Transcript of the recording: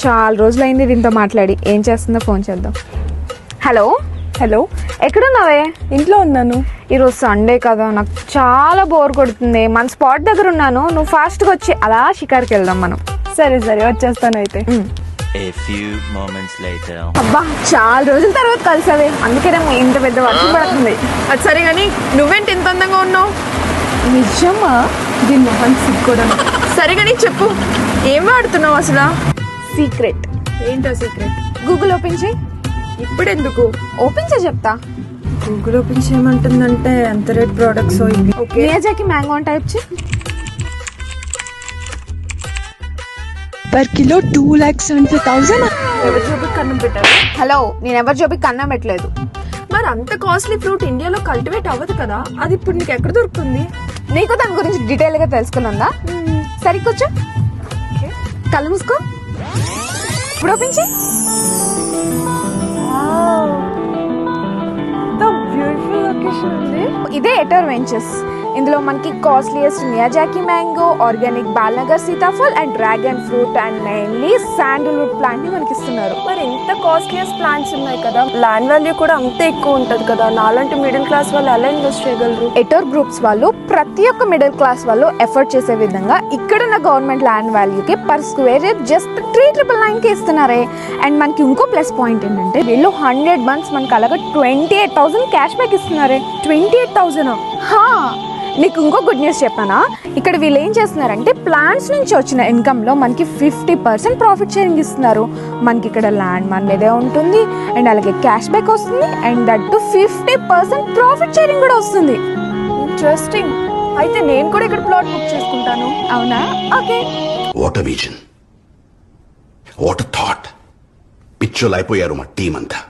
చాలా రోజులైంది దీంతో మాట్లాడి. ఏం చేస్తుందో ఫోన్ చేద్దాం. హలో హలో, ఎక్కడున్నావే? ఇంట్లో ఉన్నాను. ఈరోజు సండే కదా, నాకు చాలా బోర్ కొడుతుంది. మన స్పాట్ దగ్గర ఉన్నాను, నువ్వు ఫాస్ట్గా వచ్చి అలా షికార్కి వెళ్దాం మనం. సరే సరే వచ్చేస్తాను అయితే. A few moments later. అబ్బా, చాలా రోజుల తర్వాత కలిసావే, అందుకేనేమో ఇంత పెద్ద వర్షం పడుతుంది. అది సరే కానీ నువ్వేంటి ఇంత అందంగా ఉన్నావు? నిజమా? దీని మొహం సిగ్గుడా. సరే కానీ చెప్పు, ఏం వాడుతున్నావు అసలు? సీక్రెట్. ఏంటో సీక్రెట్? గూగుల్ ఓపెన్ చేయి. ఇప్పుడెందుకు? ఓపెన్ చేయి చెప్తా. గూగుల్ ఓపెన్ చేయమంటుందంటే ఎంత రేట్ ప్రోడక్ట్స్? ఓకే, నియాజాకి మ్యాంగో అని టైప్ చేయి. Per kilo 2,70,000. ఎవరి జోబుకి కన్నం పెట్టారు? హలో, నేను ఎవరి జోబికి కన్నం పెట్టలేదు. మరి అంత కాస్ట్లీ ఫ్రూట్ ఇండియాలో కల్టివేట్ అవ్వదు కదా, అది ఇప్పుడు నీకు ఎక్కడ దొరుకుతుంది? నీకు దాని గురించి డీటెయిల్ గా తెలుసుకున్నా? సరే కూర్చో, కళ్ళు మూసుకో, ఇప్పుడు ఓపెన్ చేయి. బ్యూటిఫుల్ లొకేషన్ ఉంది. ఇదే ఎటర్ వెంచర్స్. ఇందులో మనకి costliest Miyazaki mango, organic Balnagar Sitaphal and dragon fruit and mainly sandalwood plant ని మనకి ఇస్తున్నారు. మరి ఇంత కాస్ట్లీయెస్ట్ ప్లాంట్స్ ఉన్నాయి కదా, ల్యాండ్ వాల్యూ కూడా అంతే ఎక్కువ ఉంటది కదా, నాలాంటి మిడిల్ క్లాస్ వాళ్ళు ఎలా ఇన్వెస్ట్ చేయగలరు? ఎటర్ గ్రూప్స్ వాళ్ళు ప్రతి ఒక్క మిడిల్ క్లాస్ వాళ్ళు ఎఫర్ట్ చేసే విధంగా ఇక్కడున్న గవర్నమెంట్ ల్యాండ్ వాల్యూకి పర్ స్క్వేర్ జస్ట్ 3,999కి ఇస్తున్నారే. అండ్ మనకి ఇంకో ప్లస్ పాయింట్ ఏంటంటే వీళ్ళు 100 months మనకి అలాగా 28,000 క్యాష్ బ్యాక్ ఇస్తున్నారే. 28,000? హా, నీకు ఇంకో గుడ్ న్యూస్ చెప్పానా? ఇక్కడ వీళ్ళు ఏం చేస్తున్నారంటే ప్లాంట్స్ నుంచి వచ్చిన ఇన్కమ్లో మనకి 50% ప్రాఫిట్ షేరింగ్ ఇస్తున్నారు. మనకి ఇక్కడ ల్యాండ్ మన మీదే ఉంటుంది అండ్ అలాగే క్యాష్ బ్యాక్ వస్తుంది and that to 50% profit sharing కూడా వస్తుంది. ఇంట్రెస్టింగ్. అయితే నేను కూడా ఇక్కడ ప్లాట్ బుక్ చేసుకుంటాను. అవునా? Okay. What a vision, what a thought. పిచ్చోలు అయిపోయారు మా టీం అంతా.